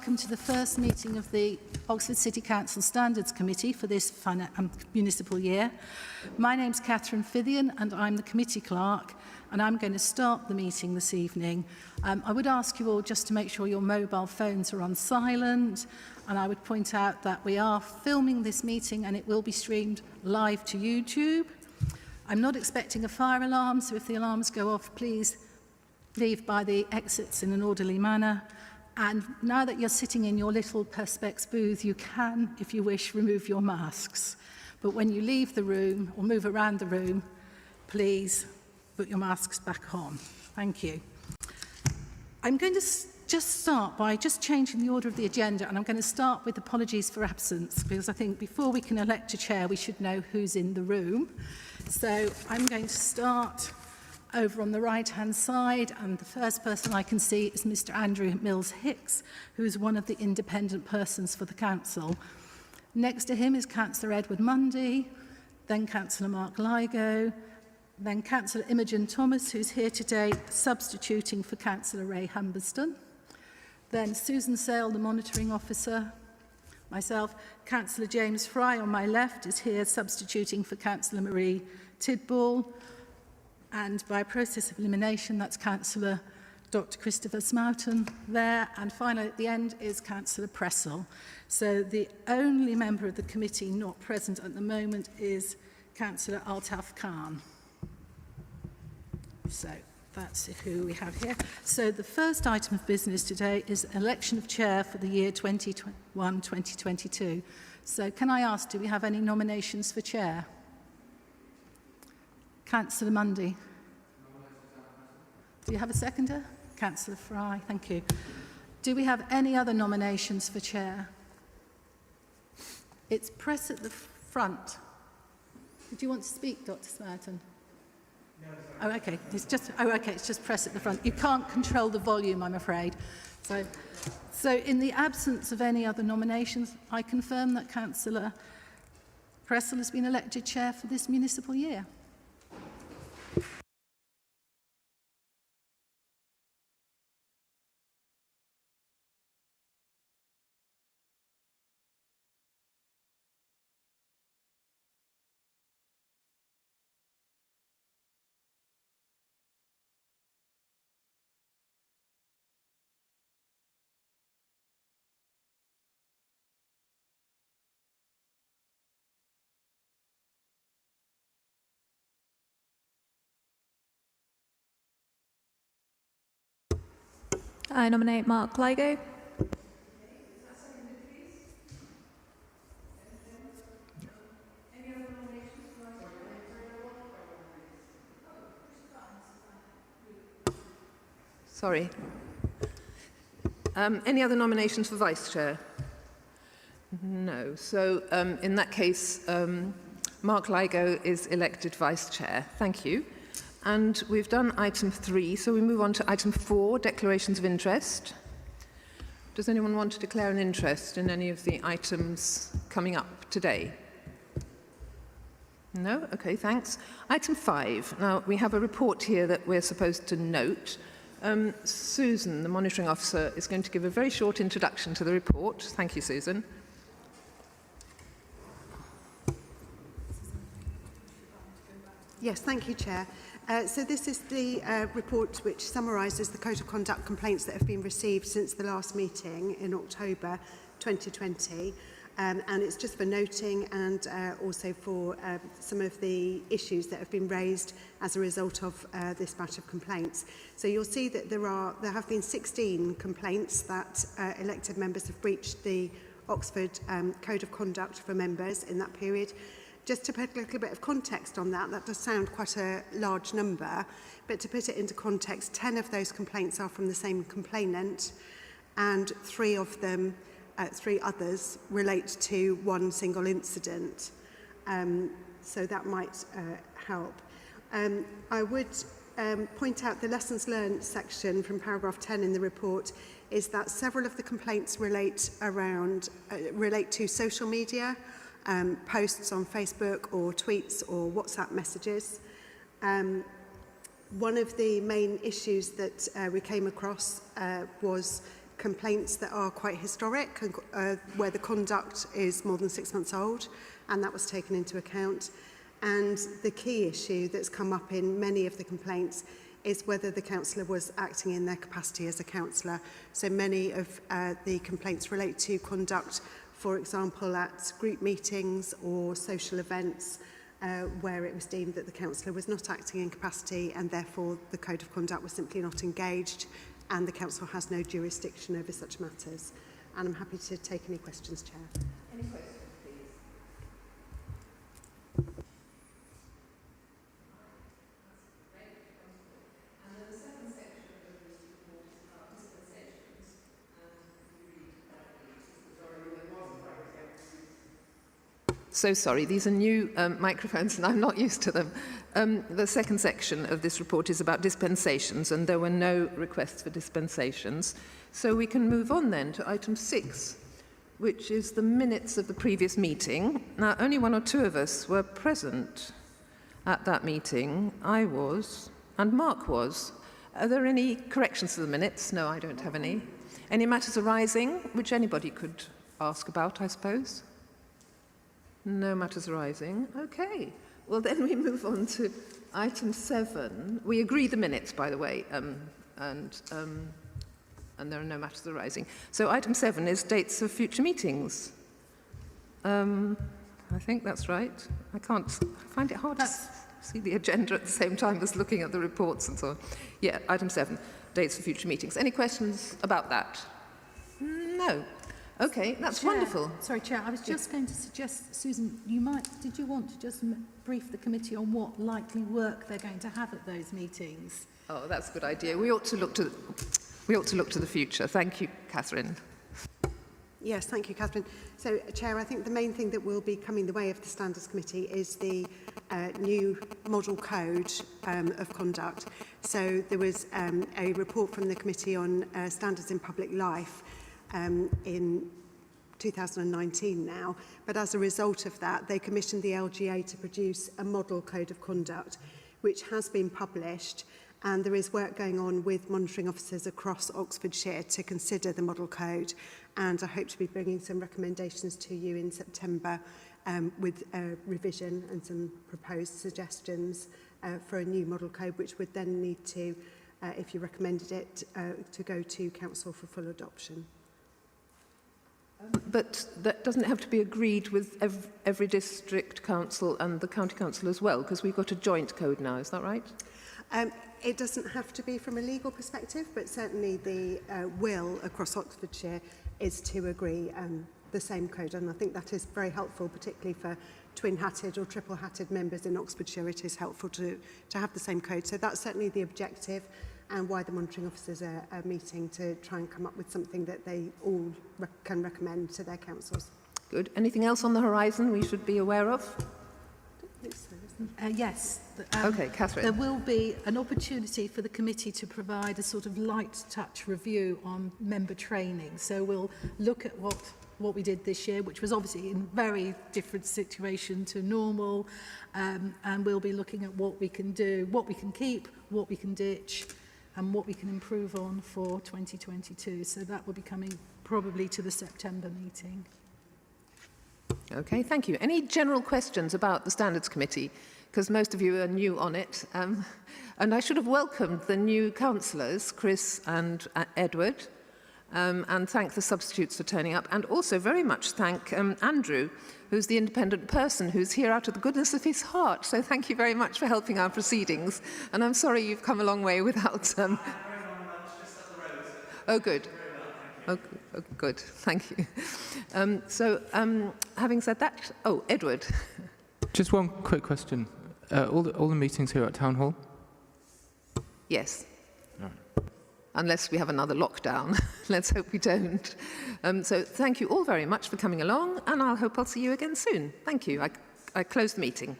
welcome to the first meeting of the Oxford City Council Standards Committee for this municipal year. My name's Catherine Fithian and I'm the committee clerk, and I'm going to start the meeting this evening. I would ask you all just to make sure your mobile phones are on silent, and I would point out that we are filming this meeting and it will be streamed live to YouTube. I'm not expecting a fire alarm, so if the alarms go off, please leave by the exits in an orderly manner. And now that you're sitting in your little Perspex booth, you can, if you wish, remove your masks. But when you leave the room or move around the room, please put your masks back on. Thank you. I'm going to just start by just changing the order of the agenda, and I'm going to start with apologies for absence, because I think before we can elect a chair, we should know who's in the room. So I'm going to start over on the right-hand side, and the first person I can see is Mr. Andrew Mills-Hicks, who is one of the independent persons for the council. Next to him is Councillor Edward Mundy, then Councillor Mark Lygo, then Councillor Imogen Thomas, who's here today substituting for Councillor Ray Humberston, then Susan Sale, the monitoring officer, myself, Councillor James Fry on my left is here substituting for Councillor Marie Tidball, and by process of elimination, that's Councillor Dr. Christopher Smoughton there. And finally, at the end, is Councillor Pressel. So the only member of the committee not present at the moment is Councillor Altaf Khan. So that's who we have here. So the first item of business today is election of chair for the year 2021-2022. So can I ask, do we have any nominations for chair? Councillor Mundy. Do you have a seconder? Councillor Fry, thank you. Do we have any other nominations for chair? It's press at the front. Did you want to speak, Dr. Smoughton? Oh, okay. It's just press at the front. You can't control the volume, I'm afraid. So in the absence of any other nominations, I confirm that Councillor Pressel has been elected chair for this municipal year. I nominate Mark Lygo. Sorry. Any other nominations for vice chair? No. So in that case, Mark Lygo is elected vice chair. Thank you. And we've done item 3, so we move on to item 4, declarations of interest. Does anyone want to declare an interest in any of the items coming up today? No? Okay, thanks. Item 5. Now, we have a report here that we're supposed to note. Susan, the monitoring officer, is going to give a very short introduction to the report. Thank you, Susan. Yes, thank you, Chair. So this is the report which summarises the code of conduct complaints that have been received since the last meeting in October 2020. And it's just for noting and also for some of the issues that have been raised as a result of this batch of complaints. So you'll see that there have been 16 complaints that elected members have breached the Oxford Code of Conduct for members in that period. Just to put a little bit of context on that, that does sound quite a large number, but to put it into context, 10 of those complaints are from the same complainant, and 3 others relate to one single incident. So that might help. I would point out the lessons learned section from paragraph 10 in the report is that several of the complaints relate to social media, posts on Facebook or tweets or WhatsApp messages. One of the main issues that we came across was complaints that are quite historic, and, where the conduct is more than 6 months old, and that was taken into account. And the key issue that's come up in many of the complaints is whether the councillor was acting in their capacity as a councillor. So many of the complaints relate to conduct, for example, at group meetings or social events, where it was deemed that the councillor was not acting in capacity and therefore the code of conduct was simply not engaged and the council has no jurisdiction over such matters. And I'm happy to take any questions, Chair. Any questions, please? So sorry, these are new microphones and I'm not used to them. The second section of this report is about dispensations, and there were no requests for dispensations. So we can move on then to item 6, which is the minutes of the previous meeting. Now, only 1 or 2 of us were present at that meeting. I was, and Mark was. Are there any corrections to the minutes? No, I don't have any. Any matters arising, which anybody could ask about, I suppose? No matters arising. Okay. Well, then we move on to item 7. We agree the minutes, by the way, and there are no matters arising. So item 7 is dates of future meetings. I think that's right. I find it hard to see the agenda at the same time as looking at the reports and so on. Yeah, item 7, dates of future meetings. Any questions about that? No. Okay, that's Chair, wonderful. Sorry, Chair, I was just going to suggest, Susan, did you want to just brief the committee on what likely work they're going to have at those meetings? Oh, that's a good idea. We ought to look to the future. Thank you, Catherine. Yes, thank you, Catherine. So, Chair, I think the main thing that will be coming the way of the Standards Committee is the new model code of conduct. So there was a report from the Committee on Standards in Public Life in 2019 now, but as a result of that, they commissioned the LGA to produce a model code of conduct, which has been published, and there is work going on with monitoring officers across Oxfordshire to consider the model code, and I hope to be bringing some recommendations to you in September with a revision and some proposed suggestions for a new model code, which would then need to, if you recommended it, to go to Council for full adoption. But that doesn't have to be agreed with every district council and the county council as well, because we've got a joint code now, is that right? It doesn't have to be from a legal perspective, but certainly the will across Oxfordshire is to agree the same code, and I think that is very helpful, particularly for twin-hatted or triple-hatted members in Oxfordshire. It is helpful to have the same code. So that's certainly the objective, and why the monitoring officers are meeting to try and come up with something that they all can recommend to their councils. Good. Anything else on the horizon we should be aware of? Yes. Okay, Catherine. There will be an opportunity for the committee to provide a sort of light touch review on member training. So we'll look at what we did this year, which was obviously in very different situation to normal, and we'll be looking at what we can do, what we can keep, what we can ditch, and what we can improve on for 2022. So that will be coming probably to the September meeting. Okay, thank you. Any general questions about the Standards Committee? Because most of you are new on it. And I should have welcomed the new councillors, Chris and Edward, and thank the substitutes for turning up, and also very much thank Andrew, who's the independent person who's here out of the goodness of his heart. So thank you very much for helping our proceedings. And I'm sorry you've come a long way without... Oh, good. Oh, good. Thank you. Having said that... Oh, Edward. Just one quick question. All the meetings here at Town Hall? Yes. Unless we have another lockdown. Let's hope we don't. So thank you all very much for coming along, and I hope I'll see you again soon. Thank you. I close the meeting.